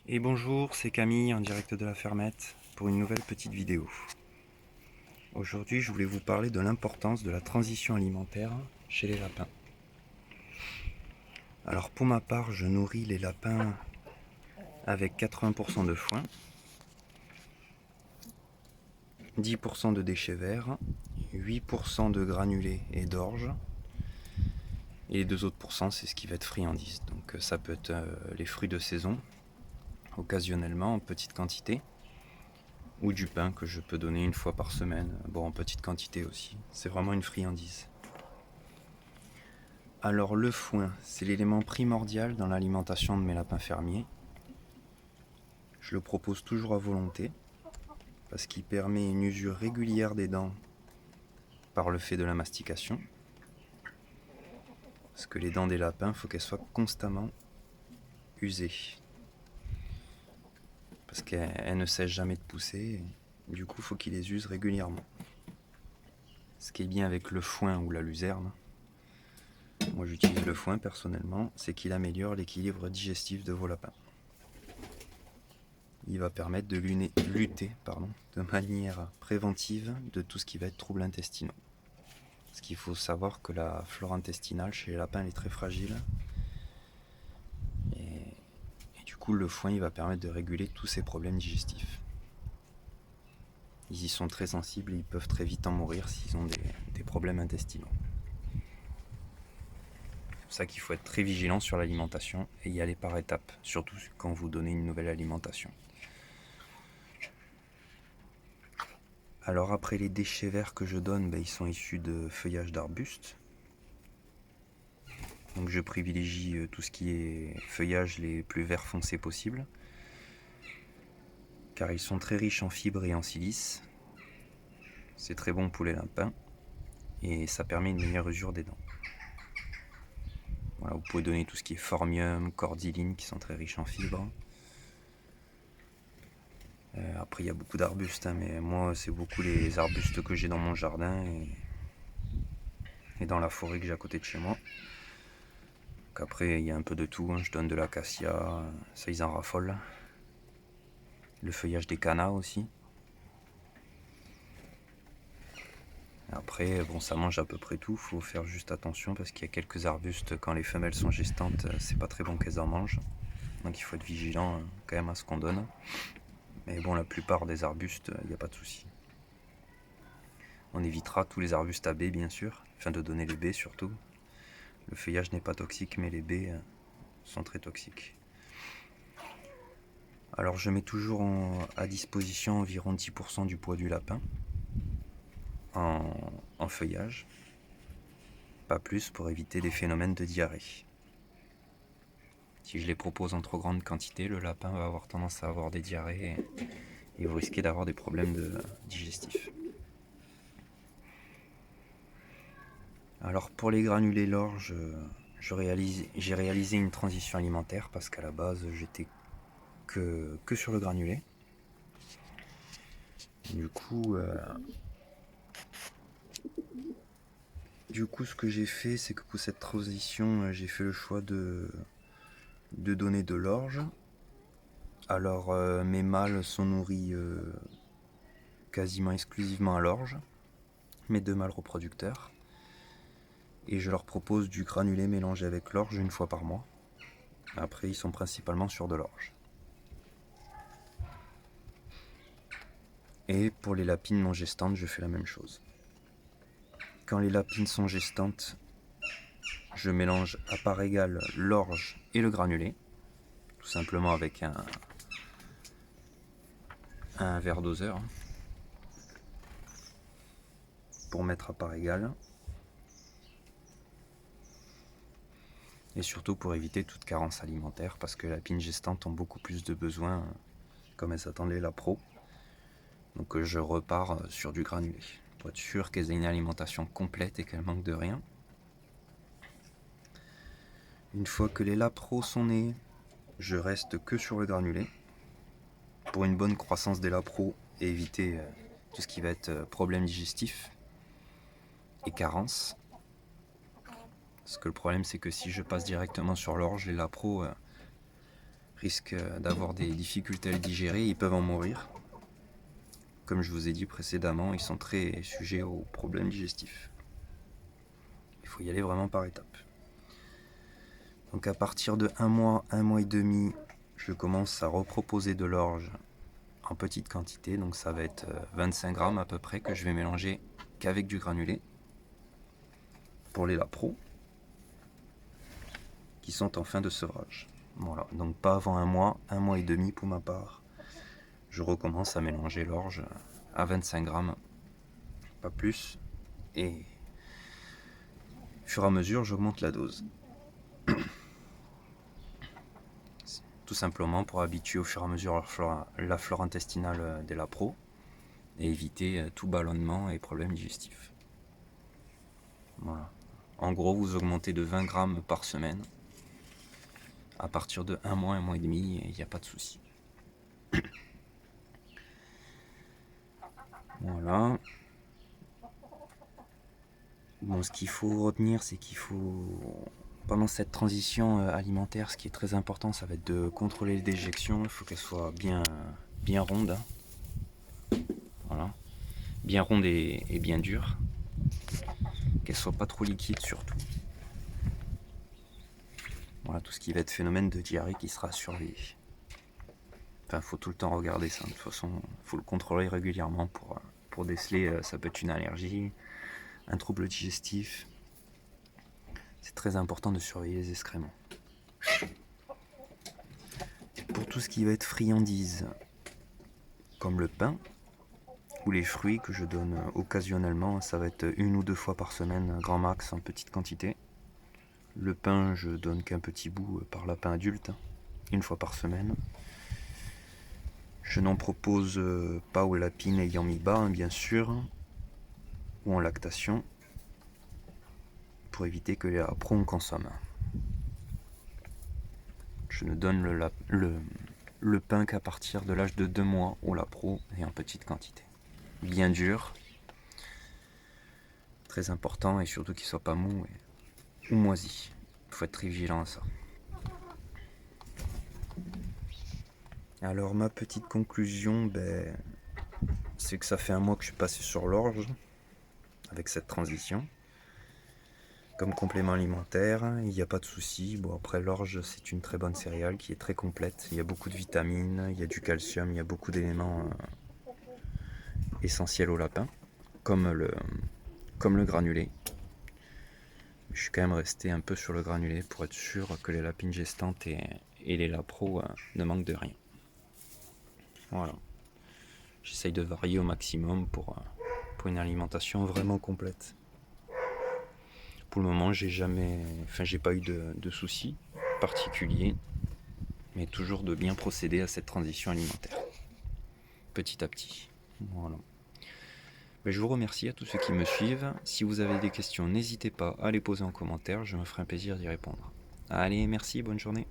Et bonjour, c'est Camille en direct de la fermette pour une nouvelle petite vidéo. Aujourd'hui, je voulais vous parler de l'importance de la transition alimentaire chez les lapins. Alors pour ma part, je nourris les lapins avec 80% de foin, 10% de déchets verts, 8% de granulés et d'orge, et les 2 autres pourcents, c'est ce qui va être friandise. Donc ça peut être les fruits de saison, occasionnellement en petite quantité, ou du pain que je peux donner une fois par semaine, bon en petite quantité aussi. C'est vraiment une friandise. Alors le foin, c'est l'élément primordial dans l'alimentation de mes lapins fermiers. Je le propose toujours à volonté parce qu'il permet une usure régulière des dents par le fait de la mastication. Parce que les dents des lapins, il faut qu'elles soient constamment usées. Parce qu'elles ne cessent jamais de pousser. Du coup, il faut qu'ils les usent régulièrement. Ce qui est bien avec le foin ou la luzerne, moi j'utilise le foin personnellement, c'est qu'il améliore l'équilibre digestif de vos lapins. Il va permettre de lutter de manière préventive de tout ce qui va être troubles intestinaux. Parce qu'il faut savoir que la flore intestinale chez les lapins elle est très fragile. Et du coup, le foin il va permettre de réguler tous ces problèmes digestifs. Ils y sont très sensibles et ils peuvent très vite en mourir s'ils ont des problèmes intestinaux. C'est pour ça qu'il faut être très vigilant sur l'alimentation et y aller par étapes, surtout quand vous donnez une nouvelle alimentation. Alors après les déchets verts que je donne, ils sont issus de feuillage d'arbustes. Donc je privilégie tout ce qui est feuillage les plus verts foncés possibles, car ils sont très riches en fibres et en silice. C'est très bon pour les lapins et ça permet une meilleure usure des dents. Voilà, vous pouvez donner tout ce qui est phormium, cordyline qui sont très riches en fibres. Après il y a beaucoup d'arbustes, mais moi c'est beaucoup les arbustes que j'ai dans mon jardin et dans la forêt que j'ai à côté de chez moi. Donc après il y a un peu de tout, je donne de l'acacia, ça ils en raffolent. Le feuillage des cannas aussi. Après, ça mange à peu près tout, faut faire juste attention parce qu'il y a quelques arbustes, quand les femelles sont gestantes, c'est pas très bon qu'elles en mangent. Donc il faut être vigilant quand même à ce qu'on donne. Mais bon, la plupart des arbustes, il n'y a pas de souci. On évitera tous les arbustes à baies, bien sûr, afin de donner les baies surtout. Le feuillage n'est pas toxique, mais les baies sont très toxiques. Alors je mets toujours à disposition environ 10% du poids du lapin en feuillage. Pas plus pour éviter des phénomènes de diarrhée. Si je les propose en trop grande quantité, le lapin va avoir tendance à avoir des diarrhées et vous risquez d'avoir des problèmes digestifs. Alors pour les granulés l'orge, j'ai réalisé une transition alimentaire parce qu'à la base j'étais que sur le granulé. Du coup, ce que j'ai fait, c'est que pour cette transition, j'ai fait le choix de donner de l'orge. Alors mes mâles sont nourris quasiment exclusivement à l'orge, mes 2 mâles reproducteurs. Et je leur propose du granulé mélangé avec l'orge une fois par mois. Après, ils sont principalement sur de l'orge. Et pour les lapines non gestantes, je fais la même chose. Quand les lapines sont gestantes, je mélange à part égale l'orge et le granulé, tout simplement avec un verre doseur pour mettre à part égale. Et surtout pour éviter toute carence alimentaire, parce que les lapines gestantes ont beaucoup plus de besoins, comme elles attendaient la pro. Donc je repars sur du granulé, pour être sûr qu'elles aient une alimentation complète et qu'elles manquent de rien. Une fois que les lapros sont nés, je reste que sur le granulé, pour une bonne croissance des lapros et éviter tout ce qui va être problème digestif et carence. Parce que le problème c'est que si je passe directement sur l'orge, les lapros risquent d'avoir des difficultés à le digérer, ils peuvent en mourir. Comme je vous ai dit précédemment, ils sont très sujets aux problèmes digestifs. Il faut y aller vraiment par étapes. Donc à partir de 1 mois et demi, je commence à reproposer de l'orge en petite quantité. Donc ça va être 25 grammes à peu près que je vais mélanger qu'avec du granulé pour les lapros qui sont en fin de sevrage. Voilà, donc pas avant 1 mois et demi pour ma part. Je recommence à mélanger l'orge à 25 grammes, pas plus, et au fur et à mesure j'augmente la dose. Tout simplement pour habituer au fur et à mesure la flore intestinale des lapros et éviter tout ballonnement et problèmes digestifs. Voilà. En gros, vous augmentez de 20 grammes par semaine. À partir de 1 mois et demi, il n'y a pas de souci. Voilà. Bon, ce qu'il faut retenir, c'est qu'il faut, pendant cette transition alimentaire, ce qui est très important, ça va être de contrôler les déjections. Il faut qu'elles soient bien rondes. Voilà. Bien rondes et bien dures. Qu'elles soient pas trop liquides surtout. Voilà, tout ce qui va être phénomène de diarrhée qui sera surveillé. Enfin, faut tout le temps regarder ça. De toute façon, faut le contrôler régulièrement pour déceler. Ça peut être une allergie, un trouble digestif. C'est très important de surveiller les excréments. Pour tout ce qui va être friandise, comme le pain ou les fruits que je donne occasionnellement, ça va être 1 ou 2 fois par semaine, grand max, en petite quantité. Le pain, je donne qu'un petit bout par lapin adulte, 1 fois par semaine. Je n'en propose pas aux lapines ayant mis bas, bien sûr, ou en lactation, pour éviter que les lapros en consomment. Je ne donne le pain qu'à partir de l'âge de 2 mois aux lapros et en petite quantité. Bien dur, très important, et surtout qu'il ne soit pas mou ou moisi. Il faut être très vigilant à ça. Alors ma petite conclusion, c'est que ça fait 1 mois que je suis passé sur l'orge avec cette transition. Comme complément alimentaire, il n'y a pas de souci. Bon, après, l'orge, c'est une très bonne céréale qui est très complète. Il y a beaucoup de vitamines, il y a du calcium, il y a beaucoup d'éléments essentiels au lapin, comme le granulé. Je suis quand même resté un peu sur le granulé pour être sûr que les lapines gestantes et les lapros ne manquent de rien. Voilà. J'essaye de varier au maximum pour une alimentation vraiment complète. Pour le moment, j'ai pas eu de soucis particuliers, mais toujours de bien procéder à cette transition alimentaire, petit à petit. Voilà. Je vous remercie à tous ceux qui me suivent. Si vous avez des questions, n'hésitez pas à les poser en commentaire, je me ferai un plaisir d'y répondre. Allez, merci, bonne journée.